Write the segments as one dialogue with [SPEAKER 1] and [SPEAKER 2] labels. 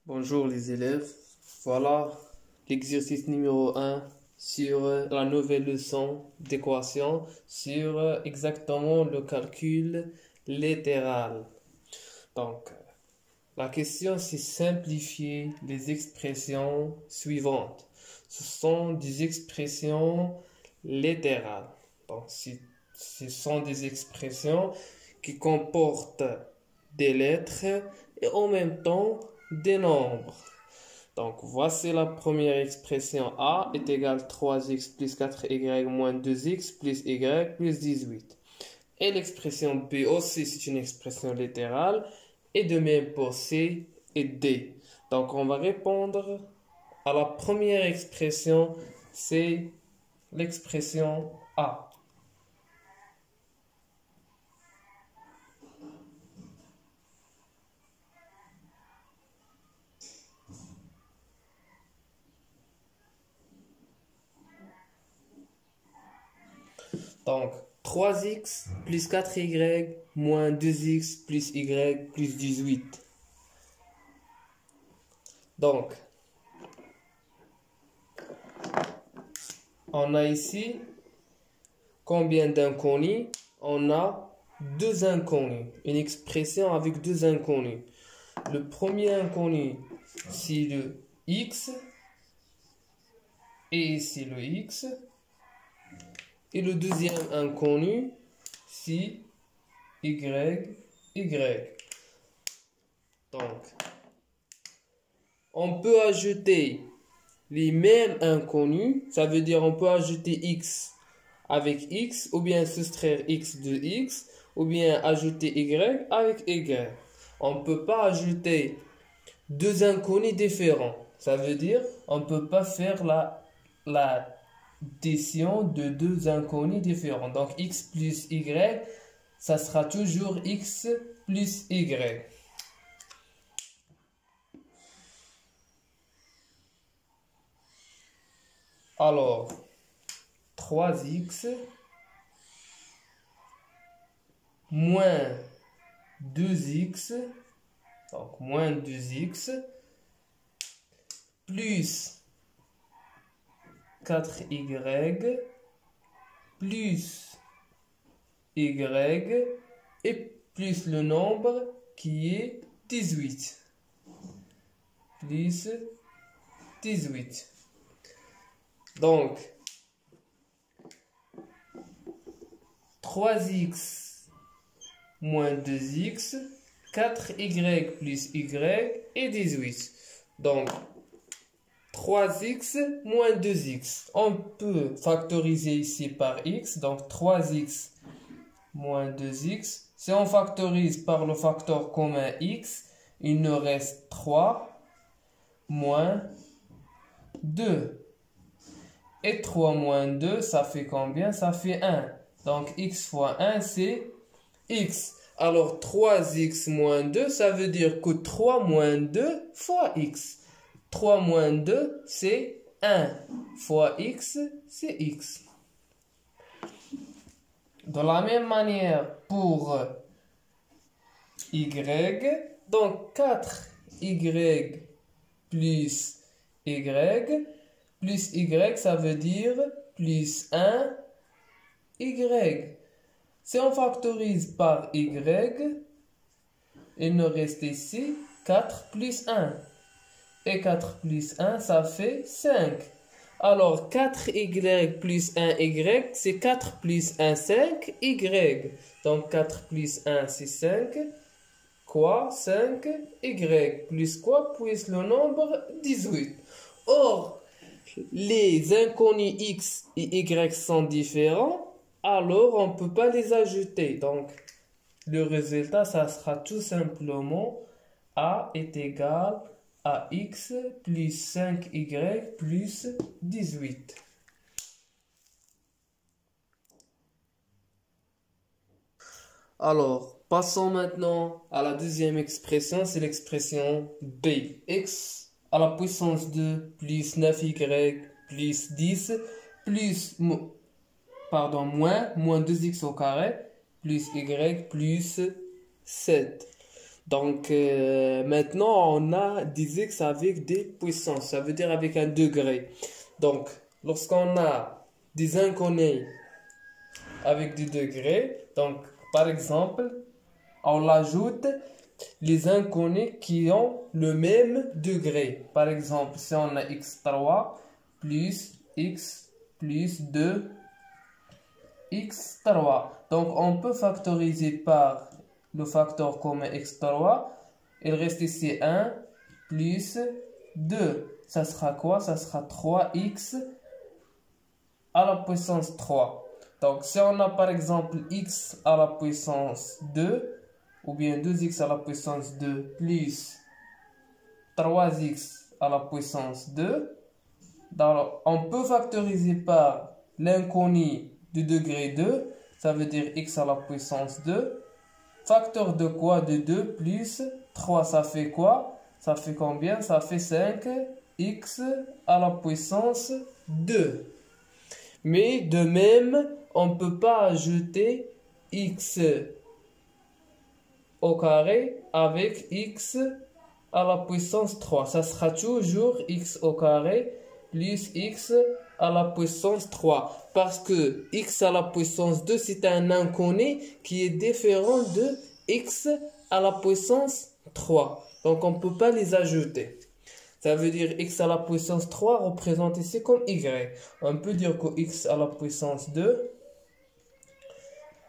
[SPEAKER 1] Bonjour les élèves, voilà l'exercice numéro 1 sur la nouvelle leçon d'équation sur exactement le calcul littéral. Donc, la question c'est simplifier les expressions suivantes. Ce sont des expressions littérales. Donc, ce sont des expressions qui comportent des lettres et en même temps des nombres. Donc, voici la première expression. A est égal à 3x plus 4y moins 2x plus y plus 18. Et l'expression B aussi, c'est une expression littérale. Et de même pour C et D. Donc, on va répondre à la première expression, c'est l'expression A. Donc, 3x plus 4y moins 2x plus y plus 18. Donc, on a ici combien d'inconnus? On a deux inconnus. Une expression avec deux inconnus. Le premier inconnu, c'est le x. Et ici le x. Et le deuxième inconnu, c'est y. Donc, on peut ajouter les mêmes inconnus. Ça veut dire on peut ajouter x avec x, ou bien soustraire x de x, ou bien ajouter y avec y. On ne peut pas ajouter deux inconnus différents. Ça veut dire on ne peut pas faire la addition de deux inconnus différents. Donc x plus y, ça sera toujours x plus y. Alors, 3x moins 2x, donc moins 2x, plus 4y, plus y, et plus le nombre qui est 18. Plus 18. Donc, 3x moins 2x, 4y plus y et 18. Donc, 3x moins 2x. On peut factoriser ici par x. Donc, 3x moins 2x. Si on factorise par le facteur commun x, il nous reste 3 moins 2. Et 3 moins 2, ça fait combien? Ça fait 1. Donc, x fois 1, c'est x. Alors, 3x moins 2, ça veut dire que 3 moins 2 fois x. 3 moins 2, c'est 1. Fois x, c'est x. De la même manière, pour y, donc 4y plus y, plus y, ça veut dire plus 1 y. Si on factorise par y, il nous reste ici 4 plus 1. Et 4 plus 1, ça fait 5. Alors, 4y plus 1y, c'est 4 plus 1, 5y. Donc, 4 plus 1, c'est 5. Quoi? 5y. Plus quoi? Plus le nombre 18. Or, les inconnus x et y sont différents, alors on ne peut pas les ajouter. Donc, le résultat, ça sera tout simplement a est égal à x plus 5y plus 18. Alors, passons maintenant à la deuxième expression, c'est l'expression b. X à la puissance 2 plus 9y plus 10 plus, moins 2x au carré plus y plus 7. Donc maintenant on a des x avec des puissances, ça veut dire avec un degré. Donc lorsqu'on a des inconnus avec des degrés, donc par exemple on ajoute les inconnus qui ont le même degré. Par exemple si on a x3 plus x plus 2 x3. Donc on peut factoriser par le facteur commun x3. Il reste ici 1 plus 2. Ça sera quoi? Ça sera 3x à la puissance 3. Donc si on a par exemple x à la puissance 2, ou bien 2x à la puissance 2 plus 3x à la puissance 2, donc on peut factoriser par l'inconnu du degré 2, ça veut dire x à la puissance 2. Facteur de quoi? De 2 plus 3, ça fait quoi? Ça fait combien? Ça fait 5x à la puissance 2. Mais de même, on ne peut pas ajouter x au carré avec x à la puissance 3. Ça sera toujours x au carré plus x à la puissance 3. Parce que x à la puissance 2, c'est un inconnu qui est différent de x à la puissance 3. Donc, on ne peut pas les ajouter. Ça veut dire x à la puissance 3 représente ici comme y. On peut dire que x à la puissance 2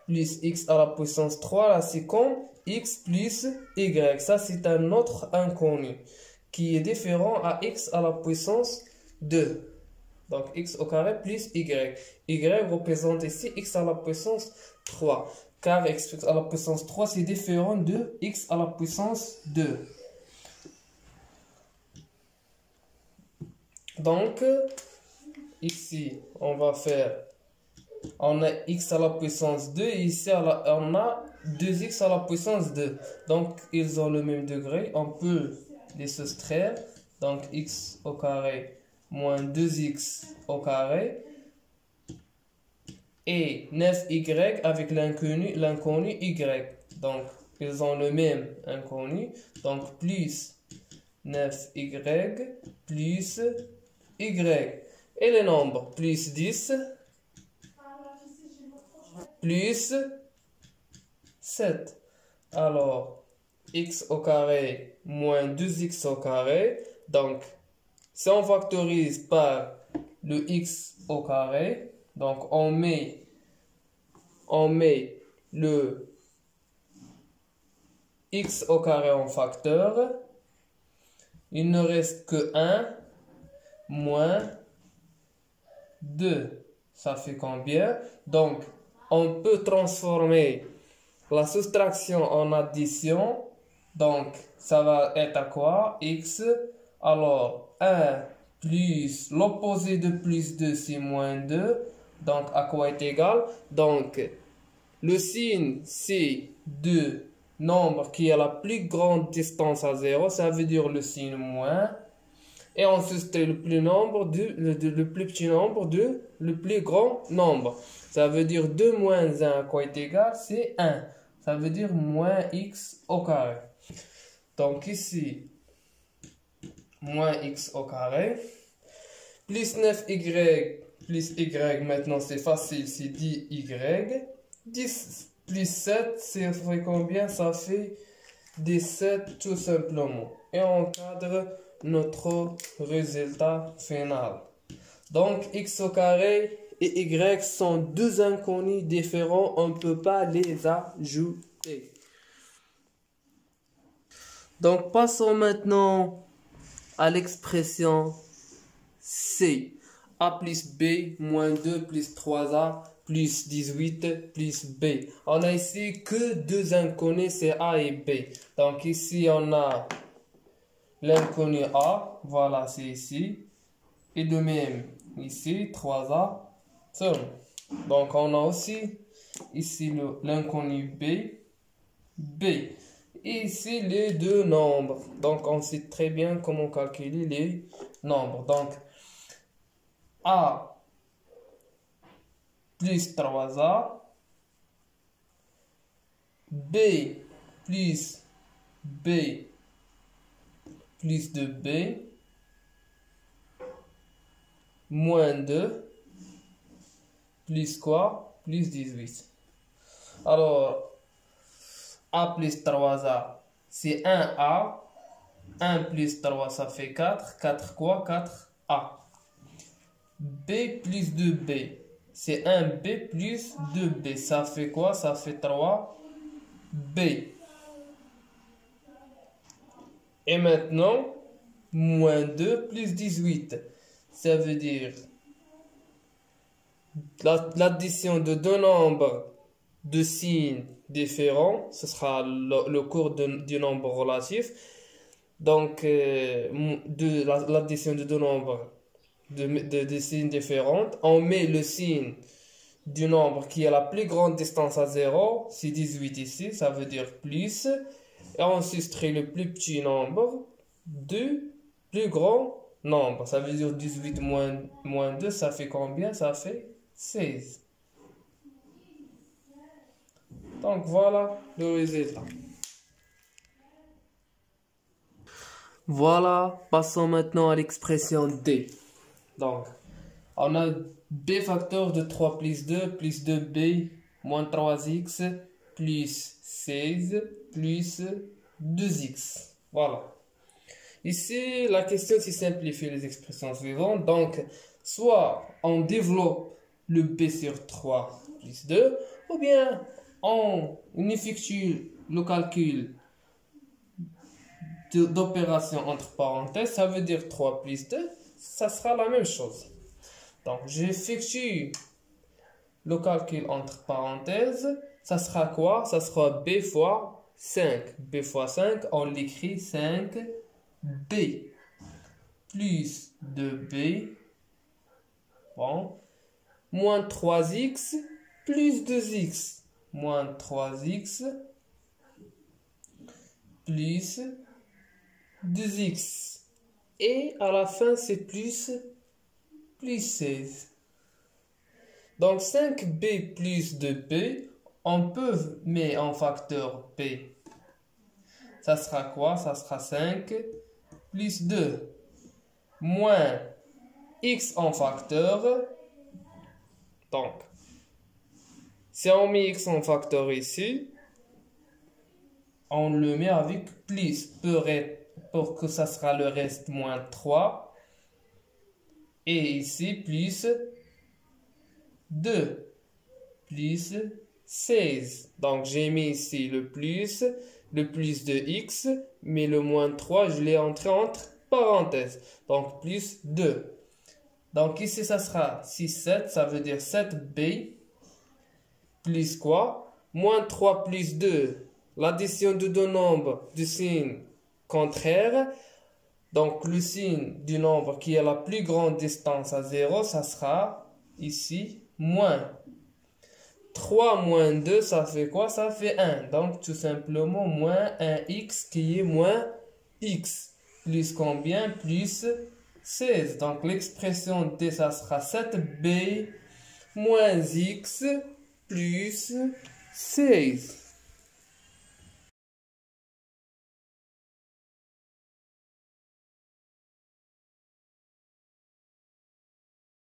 [SPEAKER 1] plus x à la puissance 3, là c'est comme x plus y. Ça c'est un autre inconnu qui est différent à x à la puissance 2. Donc x au carré plus y. Y représente ici x à la puissance 3. Car x à la puissance 3 c'est différent de x à la puissance 2. Donc ici on va faire, on a x à la puissance 2 et ici on a 2x à la puissance 2. Donc ils ont le même degré, on peut les soustraire. Donc x au carré moins 2x au carré et 9y avec l'inconnu y. Donc ils ont le même inconnu. Donc plus 9y plus y. Et les nombres plus 10 plus 7. Alors, x au carré moins 2x au carré. Donc, si on factorise par le x au carré, donc on met le x au carré en facteur. Il ne reste que 1 moins 2. Ça fait combien? Donc, on peut transformer la soustraction en addition. Donc, ça va être à quoi? X. Alors, 1 plus l'opposé de plus 2, c'est moins 2. Donc, à quoi est égal? Donc, le signe, c'est de nombre qui a la plus grande distance à 0. Ça veut dire le signe moins. Et on soustrait le plus petit nombre de le plus grand nombre. Ça veut dire 2 moins 1 à quoi est égal? C'est 1. Ça veut dire moins x au carré. Donc ici, moins x au carré. Plus 9y plus y, maintenant c'est facile, c'est 10y. 10 plus 7, ça fait combien? Ça fait 17 tout simplement. Et on encadre notre résultat final. Donc x au carré et y sont deux inconnus différents, on ne peut pas les ajouter. Donc passons maintenant à l'expression C. A plus B moins 2 plus 3A plus 18 plus B. On a ici que deux inconnus, c'est A et B. Donc ici on a l'inconnu A, voilà c'est ici. Et de même ici 3A seulement. Donc on a aussi ici l'inconnu B. Et ici les deux nombres. Donc on sait très bien comment calculer les nombres. Donc A plus 3A, B plus B plus 2B moins 2 plus quoi? Plus 18. Alors, A plus 3A, c'est 1A. 1 plus 3, ça fait 4. 4 quoi? 4A. B plus 2B, c'est 1B plus 2B. Ça fait quoi? Ça fait 3B. Et maintenant, moins 2 plus 18. Ça veut dire l'addition de deux nombres de signes différents. Ce sera le cours du nombre relatif. Donc, l'addition de deux nombres de signes différents. On met le signe du nombre qui a la plus grande distance à 0. C'est 18 ici. Ça veut dire plus. Et on soustrait le plus petit nombre du plus grand nombre. Ça veut dire 18 moins 2, ça fait combien? Ça fait 16. Donc voilà le résultat. Voilà, passons maintenant à l'expression D. Donc, on a B facteur de 3 plus 2 plus 2B moins 3x plus 16 plus 2x. Voilà. Ici, la question c'est simplifier les expressions suivantes. Donc, soit on développe le B sur 3 plus 2, ou bien on effectue le calcul d'opération entre parenthèses. Ça veut dire 3 plus 2, ça sera la même chose. Donc, j'effectue le calcul entre parenthèses. Ça sera quoi? Ça sera B fois 5. B fois 5, on l'écrit 5B plus 2B, bon, moins 3x plus 2x, moins 3x plus 2x. Et à la fin, c'est plus 16. Donc 5b plus 2b, on peut mettre en facteur b. Ça sera quoi? Ça sera 5 plus 2 moins x en facteur. Donc, si on met x en facteur ici, on le met avec plus pour que ça sera le reste moins 3. Et ici, plus 2 plus 16. Donc, j'ai mis ici le plus de x, mais le moins 3, je l'ai entré entre parenthèses. Donc, plus 2. Donc, ici, ça sera 6, 7, ça veut dire 7b plus quoi? Moins 3 plus 2. L'addition de deux nombres du signe contraire. Donc, le signe du nombre qui a la plus grande distance à 0, ça sera ici moins. 3 moins 2, ça fait quoi? Ça fait 1. Donc, tout simplement, moins 1x qui est moins x. Plus combien? Plus 16. Donc, l'expression D, ça sera 7b moins x plus 16.